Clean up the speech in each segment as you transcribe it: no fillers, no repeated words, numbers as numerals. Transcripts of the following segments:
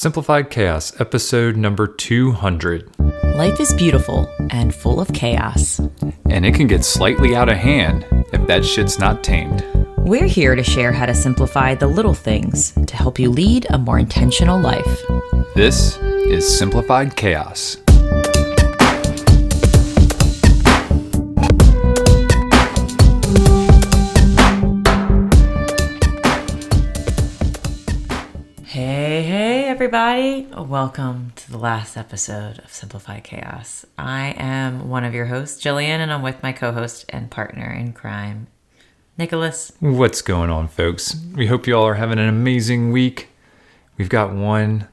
Simplified Khaos, episode number 200. Life is beautiful and full of chaos. And it can get slightly out of hand if that shit's not tamed. We're here to share how to simplify the little things to help you lead a more intentional life. This is Simplified Khaos. Hey everybody, welcome to the last episode of Simplified Khaos. I am one of your hosts, Jillian, and I'm with my co-host and partner in crime, Nicholas. What's going on, folks? We hope you all are having an amazing week. We've got one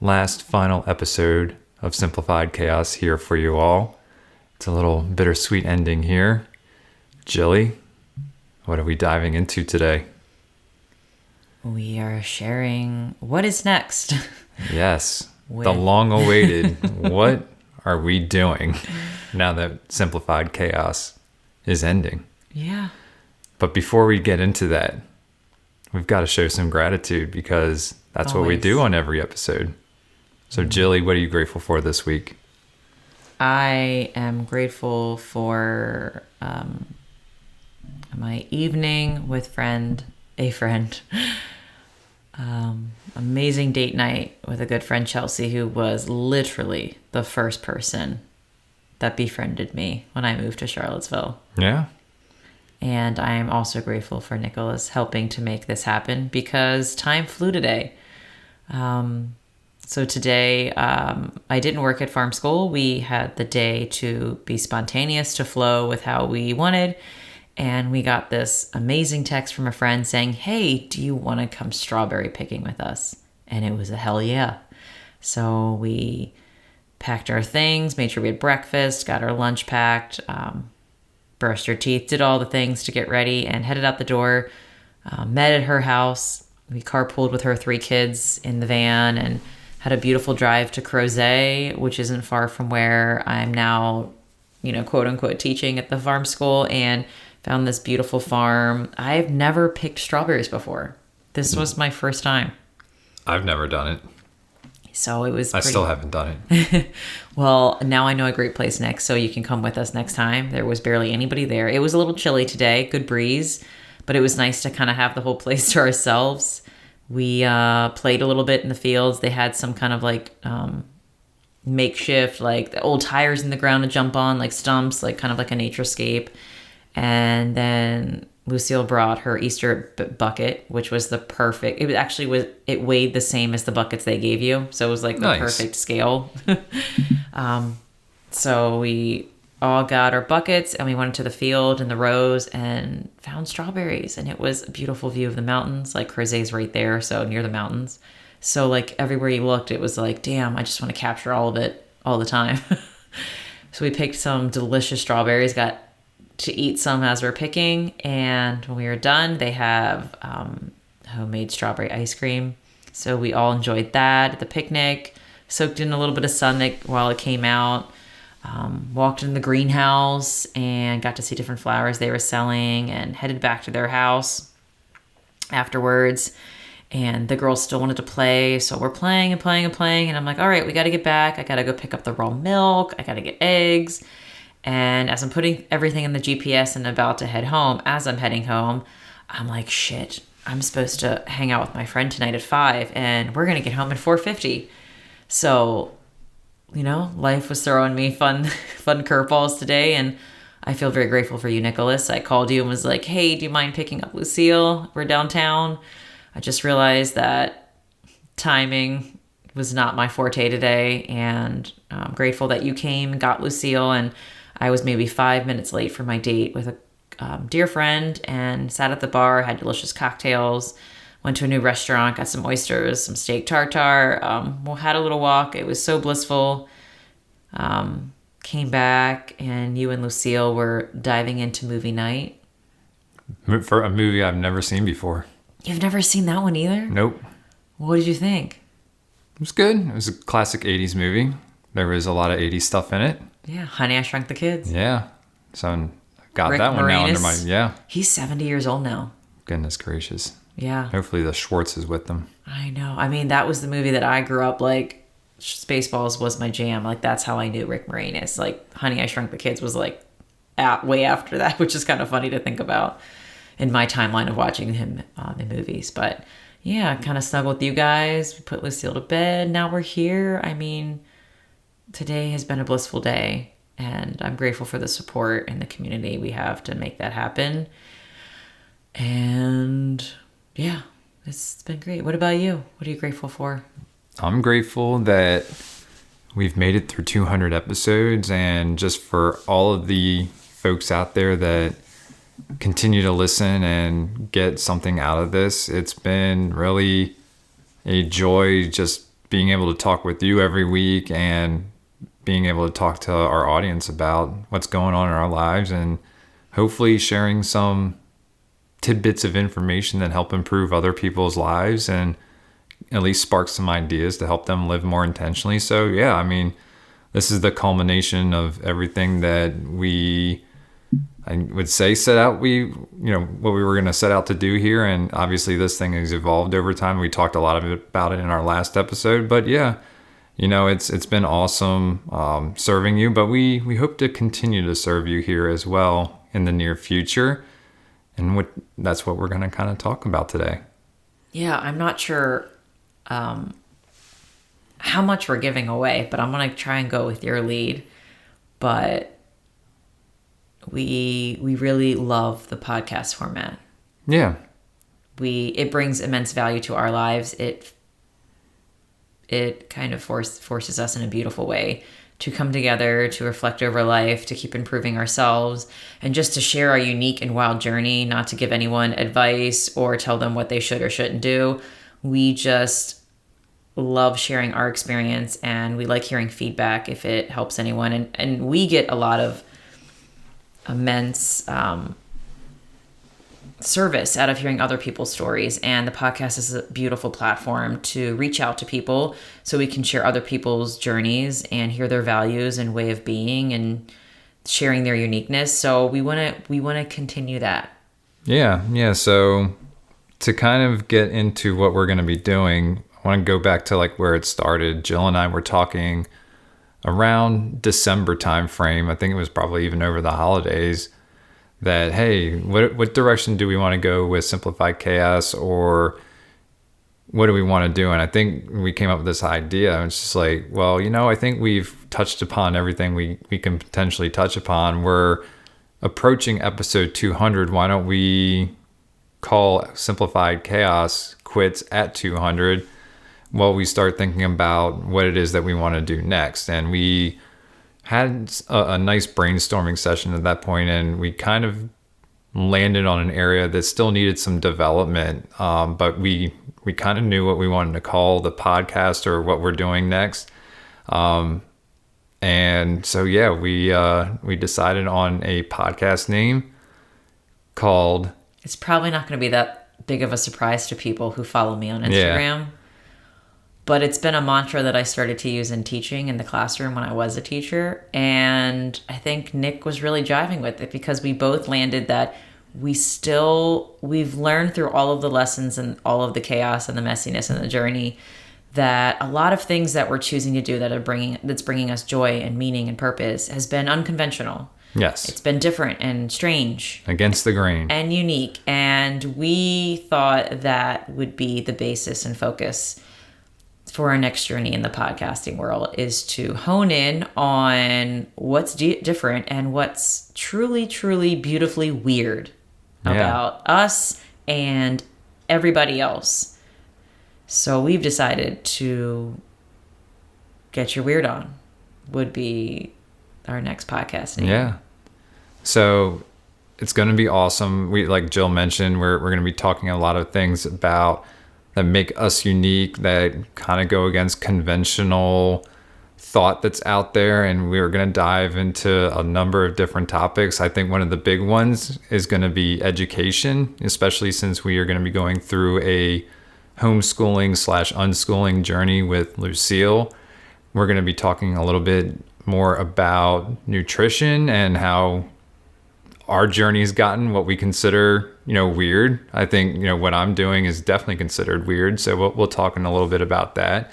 last final episode of Simplified Khaos here for you all. It's a little bittersweet ending here. Jilly, what are we diving into today? We are sharing what is next. Yes, the long-awaited what are we doing now that Simplified Khaos is ending? Yeah. But before we get into that, we've got to show some gratitude because that's what we do on every episode. So Jilly, what are you grateful for this week? I am grateful for my evening with a friend. Amazing date night with a good friend, Chelsea, who was literally the first person that befriended me when I moved to Charlottesville. Yeah. And I am also grateful for Nicholas helping to make this happen because time flew today. So today, I didn't work at farm school. We had the day to be spontaneous, to flow with how we wanted. And we got this amazing text from a friend saying, hey, do you want to come strawberry picking with us? And it was a hell yeah. So we packed our things, made sure we had breakfast, got our lunch packed, brushed our teeth, did all the things to get ready, and headed out the door. Met at her house. We carpooled with her 3 kids in the van and had a beautiful drive to Crozet, which isn't far from where I'm now, quote unquote, teaching at the farm school, and found this beautiful farm. I've never picked strawberries before. This was my first time. I've never done it. So it was I still haven't done it. Well, now I know a great place next, so you can come with us next time. There was barely anybody there. It was a little chilly today, good breeze, but it was nice to kind of have the whole place to ourselves. We played a little bit in the fields. They had some kind of makeshift, the old tires in the ground to jump on, stumps, kind of like a naturescape. And then Lucille brought her Easter bucket, which was the perfect. It weighed the same as the buckets they gave you, so it was the perfect scale. So we all got our buckets and we went to the field in the rows and found strawberries, and it was a beautiful view of the mountains. Crozet's right there, so near the mountains. So everywhere you looked, it was damn, I just want to capture all of it all the time. So we picked some delicious strawberries, got to eat some as we're picking, and when we were done, they have homemade strawberry ice cream. So we all enjoyed that at the picnic, soaked in a little bit of sun while it came out, walked in the greenhouse and got to see different flowers they were selling, and headed back to their house afterwards. And the girls still wanted to play, so we're playing and playing and playing, and I'm like, all right, we got to get back. I got to go pick up the raw milk. I got to get eggs. And as I'm putting everything in the GPS and about to head home, as I'm heading home, I'm like, shit, I'm supposed to hang out with my friend tonight at 5, and we're going to get home at 4:50. So, life was throwing me fun curveballs today, and I feel very grateful for you, Nicholas. I called you and was like, hey, do you mind picking up Lucille? We're downtown. I just realized that timing was not my forte today, and I'm grateful that you came and got Lucille, and I was maybe 5 minutes late for my date with a dear friend, and sat at the bar, had delicious cocktails, went to a new restaurant, got some oysters, some steak tartare, had a little walk. It was so blissful. Came back, and you and Lucille were diving into movie night. For a movie I've never seen before. You've never seen that one either? Nope. What did you think? It was good. It was a classic 80s movie. There was a lot of 80s stuff in it. Yeah, Honey, I Shrunk the Kids. Yeah. So I got Rick that one now Moranis. under my, yeah. He's 70 years old now. Goodness gracious. Yeah. Hopefully the Schwartz is with them. I know. I mean, that was the movie that I grew up like. Spaceballs was my jam. Like, that's how I knew Rick Moranis. Like, Honey, I Shrunk the Kids was like way after that, which is kind of funny to think about in my timeline of watching him in movies. But yeah, kind of snuggled with you guys. We put Lucille to bed. Now we're here. I mean, today has been a blissful day, and I'm grateful for the support and the community we have to make that happen. And yeah, it's been great. What about you? What are you grateful for? I'm grateful that we've made it through 200 episodes, and just for all of the folks out there that continue to listen and get something out of this. It's been really a joy just being able to talk with you every week and being able to talk to our audience about what's going on in our lives, and hopefully sharing some tidbits of information that help improve other people's lives and at least spark some ideas to help them live more intentionally. So yeah, I mean, this is the culmination of everything that I would say what we were going to set out to do here. And obviously this thing has evolved over time. We talked a lot about it in our last episode, but yeah, it's been awesome serving you, but we hope to continue to serve you here as well in the near future. And that's what we're going to kind of talk about today. Yeah, I'm not sure how much we're giving away, but I'm going to try and go with your lead. But we really love the podcast format. Yeah. It brings immense value to our lives. It kind of forces us in a beautiful way to come together, to reflect over life, to keep improving ourselves, and just to share our unique and wild journey, not to give anyone advice or tell them what they should or shouldn't do. We just love sharing our experience, and we like hearing feedback if it helps anyone. And we get a lot of immense service out of hearing other people's stories, and the podcast is a beautiful platform to reach out to people so we can share other people's journeys and hear their values and way of being and sharing their uniqueness. So we want to continue that. Yeah. So to kind of get into what we're going to be doing, I want to go back to like where it started. Jill and I were talking around December time frame. I think it was probably even over the holidays, that, hey, what direction do we want to go with Simplified Khaos, or what do we want to do? And I think we came up with this idea. It's just like, well, I think we've touched upon everything we can potentially touch upon. We're approaching episode 200. Why don't we call Simplified Khaos quits at 200 while we start thinking about what it is that we want to do next? And we had a nice brainstorming session at that point, and we kind of landed on an area that still needed some development, but we kind of knew what we wanted to call the podcast or what we're doing next. And so yeah, we decided on a podcast name called... It's probably not going to be that big of a surprise to people who follow me on Instagram. Yeah. But it's been a mantra that I started to use in teaching in the classroom when I was a teacher. And I think Nick was really jiving with it, because we both landed that we've learned through all of the lessons and all of the chaos and the messiness and the journey, that a lot of things that we're choosing to do that's bringing us joy and meaning and purpose has been unconventional. Yes. It's been different and strange. Against the grain. And unique. And we thought that would be the basis and focus for our next journey in the podcasting world, is to hone in on what's different and what's truly, truly beautifully weird about us and everybody else. So we've decided to Get Your Weird On would be our next podcast name. Yeah. So it's going to be awesome. We, like Jill mentioned, we're going to be talking a lot of things about that make us unique, that kind of go against conventional thought that's out there. And we're going to dive into a number of different topics. I think one of the big ones is going to be education, especially since we are going to be going through a homeschooling/unschooling journey with Lucille. We're going to be talking a little bit more about nutrition and how our journey has gotten what we consider weird. I think, what I'm doing is definitely considered weird. So we'll talk in a little bit about that.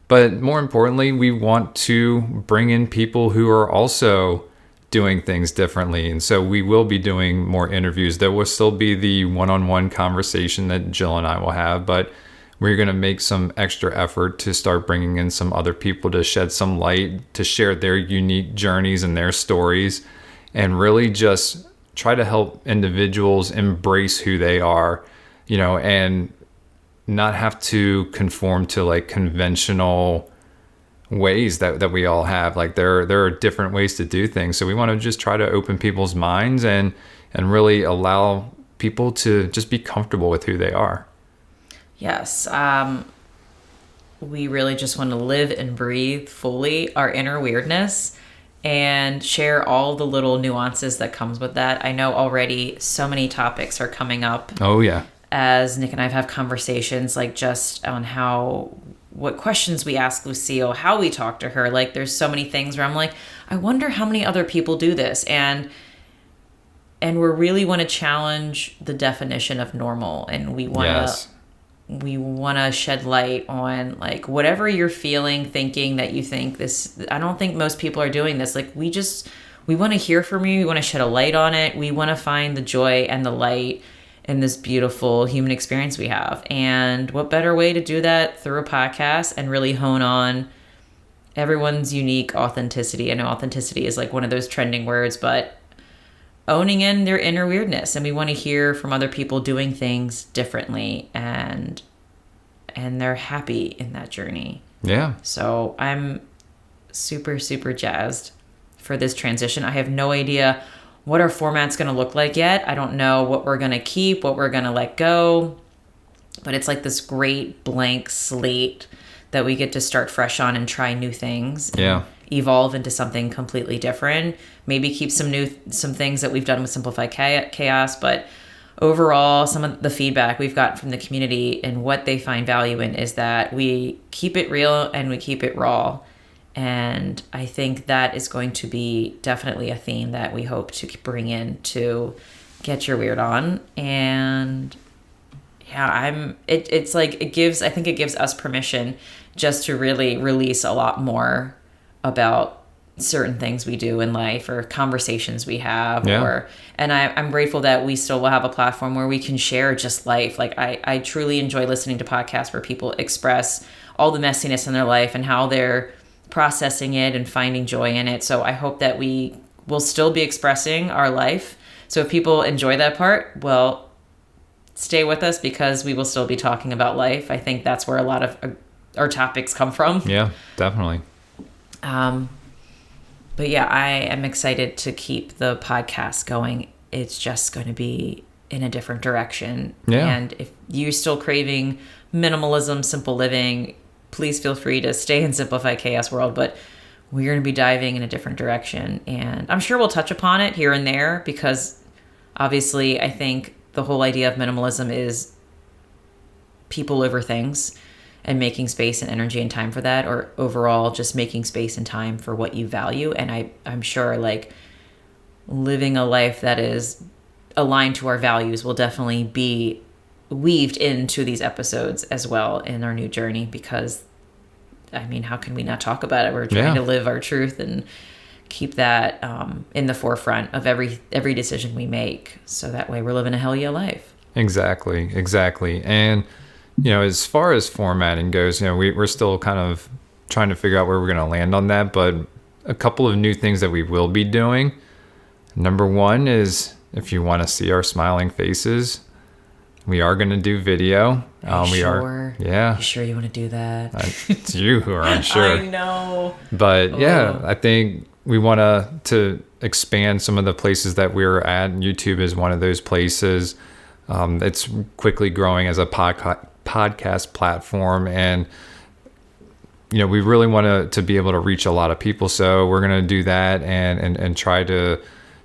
But more importantly, we want to bring in people who are also doing things differently. And so we will be doing more interviews. There will still be the one-on-one conversation that Jill and I will have, but we're going to make some extra effort to start bringing in some other people to shed some light, to share their unique journeys and their stories, and really just try to help individuals embrace who they are, and not have to conform to like conventional ways that we all have. Like there are different ways to do things. So we want to just try to open people's minds and really allow people to just be comfortable with who they are. Yes. We really just want to live and breathe fully our inner weirdness and share all the little nuances that comes with that. I know already so many topics are coming up. Oh yeah. As Nick and I have conversations, like just on what questions we ask Lucille, how we talk to her. Like there's so many things where I'm like, I wonder how many other people do this. And we really want to challenge the definition of normal. And we want to shed light on like whatever you're feeling, thinking that you think this, I don't think most people are doing this. Like we want to hear from you. We want to shed a light on it. We want to find the joy and the light in this beautiful human experience we have. And what better way to do that through a podcast and really hone on everyone's unique authenticity. I know authenticity is like one of those trending words, but owning in their inner weirdness. And we want to hear from other people doing things differently and they're happy in that journey. Yeah. So I'm super, super jazzed for this transition. I have no idea what our format's going to look like yet. I don't know what we're going to keep, what we're going to let go. But it's like this great blank slate that we get to start fresh on and try new things. Yeah. Evolve into something completely different. Maybe keep some things that we've done with Simplified Khaos. But overall, some of the feedback we've got from the community and what they find value in is that we keep it real and we keep it raw. And I think that is going to be definitely a theme that we hope to bring in to Get Your Weird On. And yeah, it's like I think it gives us permission just to really release a lot more about certain things we do in life or conversations we have. Yeah. And I'm grateful that we still will have a platform where we can share just life. Like I truly enjoy listening to podcasts where people express all the messiness in their life and how they're processing it and finding joy in it. So I hope that we will still be expressing our life. So if people enjoy that part, well, stay with us because we will still be talking about life. I think that's where a lot of our topics come from. Yeah, definitely. But yeah, I am excited to keep the podcast going. It's just going to be in a different direction. Yeah. And if you're still craving minimalism, simple living, please feel free to stay in Simplified Khaos world, but we're going to be diving in a different direction. And I'm sure we'll touch upon it here and there because obviously I think the whole idea of minimalism is people over things and making space and energy and time for that, or overall just making space and time for what you value. And I'm sure like living a life that is aligned to our values will definitely be weaved into these episodes as well in our new journey because I mean, how can we not talk about it? We're trying to live our truth and keep that in the forefront of every decision we make. So that way we're living a hell yeah life. Exactly. And, as far as formatting goes, we're still kind of trying to figure out where we're going to land on that. But a couple of new things that we will be doing. Number one is if you want to see our smiling faces, we are going to do video. Sure. Yeah. You sure you want to do that? It's you who are unsure. I know. But yeah, I think we want to expand some of the places that we're at. YouTube is one of those places. It's quickly growing as a podcast platform. And, we really want to be able to reach a lot of people. So we're going to do that and try to,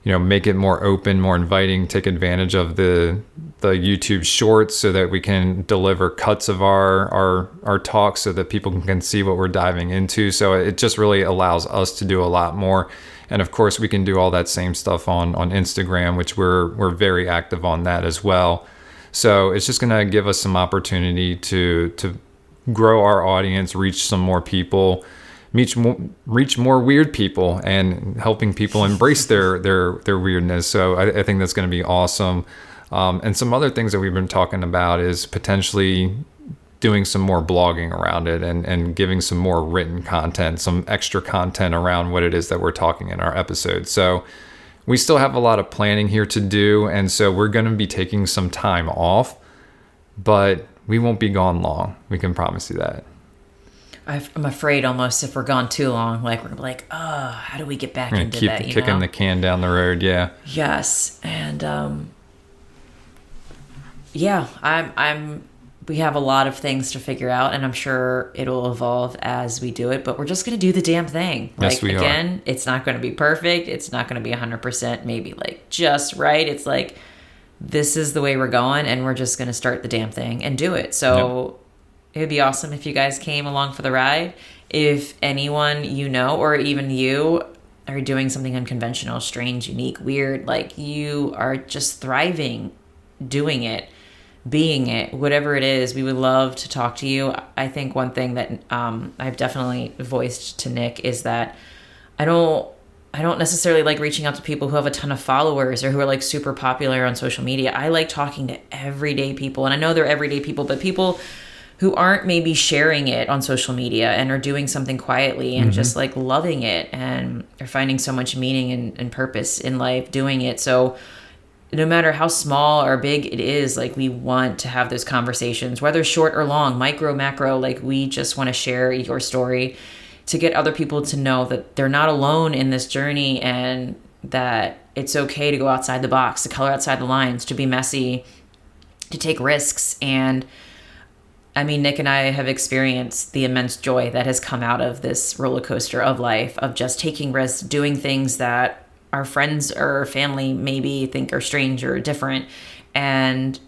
make it more open, more inviting, take advantage of the YouTube shorts so that we can deliver cuts of our talks so that people can see what we're diving into. So it just really allows us to do a lot more. And of course, we can do all that same stuff on Instagram, which we're very active on that as well. So it's just going to give us some opportunity to grow our audience, reach some more people, reach more weird people, and helping people embrace their weirdness. So I think that's going to be awesome. And some other things that we've been talking about is potentially doing some more blogging around it and giving some more written content, some extra content around what it is that we're talking in our episodes. So we still have a lot of planning here to do. And so we're going to be taking some time off, but we won't be gone long. We can promise you that. I'm afraid almost if we're gone too long, like we're like, oh, how do we get back into keep that? Kicking the can down the road. Yeah. Yes. And, we have a lot of things to figure out, and I'm sure it'll evolve as we do it, but we're just going to do the damn thing. Yes, we are. It's not going to be perfect. It's not going to be 100% maybe like just right. It's like, this is the way we're going, and we're just going to start the damn thing and do it. So It would be awesome if you guys came along for the ride. If anyone or even you are doing something unconventional, strange, unique, weird, like you are just thriving doing it, being it, whatever it is, we would love to talk to you. I think one thing that I've definitely voiced to Nick is that I don't necessarily like reaching out to people who have a ton of followers or who are like super popular on social media. I like talking to everyday people, and I know they're everyday people, but people who aren't maybe sharing it on social media and are doing something quietly and just like loving it and are finding so much meaning and purpose in life doing it. So no matter how small or big it is, like we want to have those conversations, whether short or long, micro, macro, like we just want to share your story to get other people to know that they're not alone in this journey and that it's okay to go outside the box, to color outside the lines, to be messy, to take risks. And I mean, Nick and I have experienced the immense joy that has come out of this roller coaster of life, of just taking risks, doing things that our friends or family maybe think are strange or different. And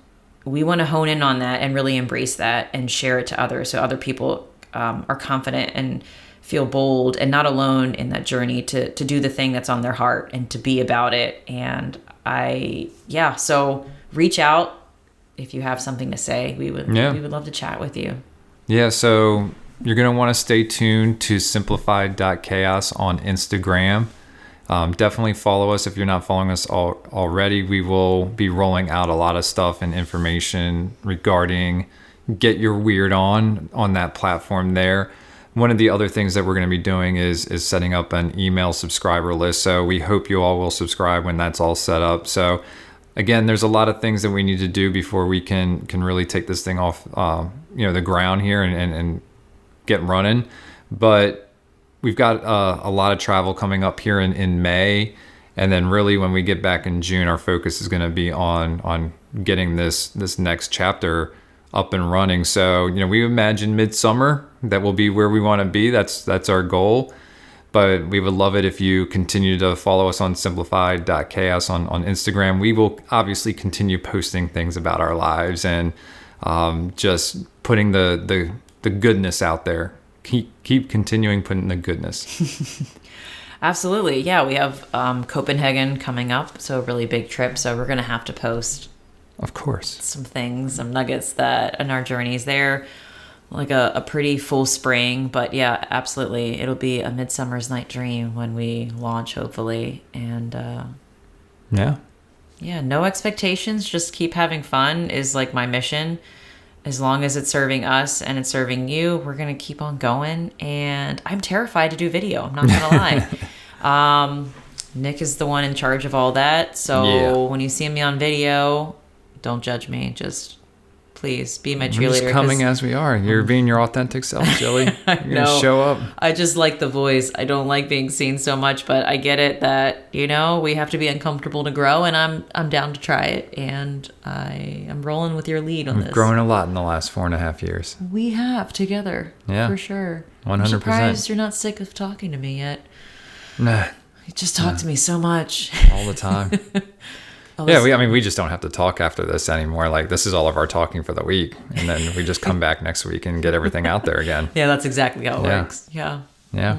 we want to hone in on that and really embrace that and share it to others so other people are confident and feel bold and not alone in that journey to do the thing that's on their heart and to be about it. And so reach out if you have something to say. We would love to chat with you. Yeah, so you're going to want to stay tuned to Simplified.Chaos on Instagram. Definitely follow us if you're not following us already. We will be rolling out a lot of stuff and information regarding Get Your Weird on that platform there. One of the other things that we're going to be doing is setting up an email subscriber list. So we hope you all will subscribe when that's all set up. So again, there's a lot of things that we need to do before we can really take this thing off the ground here and get running. But we've got a lot of travel coming up here in May. And then really when we get back in June, our focus is going to be on getting this next chapter up and running. So, we imagine midsummer, that will be where we want to be. That's our goal. But we would love it if you continue to follow us on Simplified.Chaos on Instagram. We will obviously continue posting things about our lives and just putting the goodness out there. Keep continuing putting the goodness. Absolutely. Yeah, we have Copenhagen coming up, so a really big trip. So we're going to have to post, of course, some things, some nuggets that in our journeys there, like a pretty full spring. But yeah, absolutely. It'll be a midsummer's night dream when we launch, hopefully. And no expectations. Just keep having fun is like my mission. As long as it's serving us and it's serving you, we're going to keep on going. And I'm terrified to do video. I'm not going to lie. Nick is the one in charge of all that. So when you see me on video, don't judge me. Just please be my cheerleader. We're just coming as we are. You're being your authentic self, Jilly. You're going to show up. I just like the voice. I don't like being seen so much, but I get it that, we have to be uncomfortable to grow, and I'm down to try it. And I am rolling with your lead on this. We've grown a lot in the last 4.5 years. We have together. Yeah. For sure. 100%. I'm surprised you're not sick of talking to me yet. Nah. You just talk to me so much. all the time. Yeah, we just don't have to talk after this anymore. Like, this is all of our talking for the week. And then we just come back next week and get everything out there again. Yeah, that's exactly how it works. Yeah. Yeah.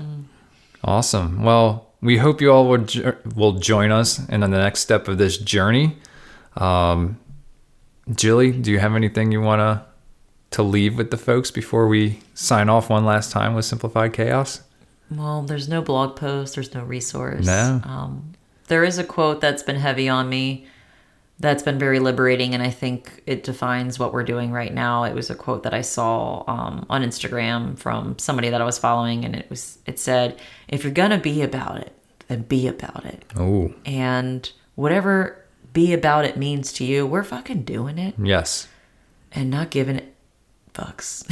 Awesome. Well, we hope you all will join us in the next step of this journey. Jilly, do you have anything you want to leave with the folks before we sign off one last time with Simplified Khaos? Well, there's no blog post. There's no resource. No. There is a quote that's been heavy on me that's been very liberating, and I think it defines what we're doing right now. It was a quote that I saw on Instagram from somebody that I was following, and it said, if you're going to be about it, then be about it. Oh. And whatever be about it means to you, we're fucking doing it. Yes. And not giving it fucks.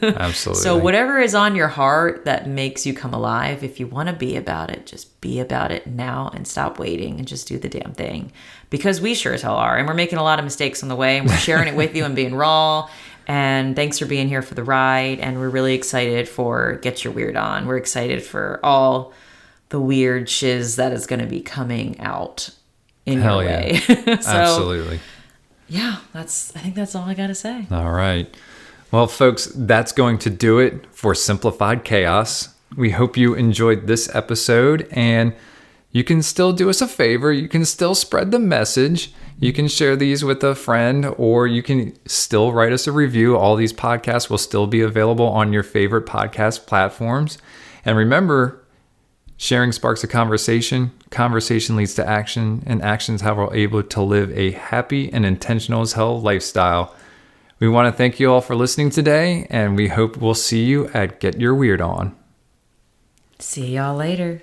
Absolutely. So whatever is on your heart that makes you come alive, if you want to be about it, just be about it now and stop waiting and just do the damn thing. Because we sure as hell are. And we're making a lot of mistakes on the way, and we're sharing it with you and being raw. And thanks for being here for the ride. And we're really excited for Get Your Weird On. We're excited for all the weird shiz that is going to be coming out in your way. So, absolutely. Yeah, I think that's all I got to say. All right. Well, folks, that's going to do it for Simplified Khaos. We hope you enjoyed this episode, and you can still do us a favor. You can still spread the message. You can share these with a friend, or you can still write us a review. All these podcasts will still be available on your favorite podcast platforms. And remember, sharing sparks a conversation. Conversation leads to action, and actions how we're able to live a happy and intentional as hell lifestyle. We want to thank you all for listening today, and we hope we'll see you at Get Your Weird On. See y'all later.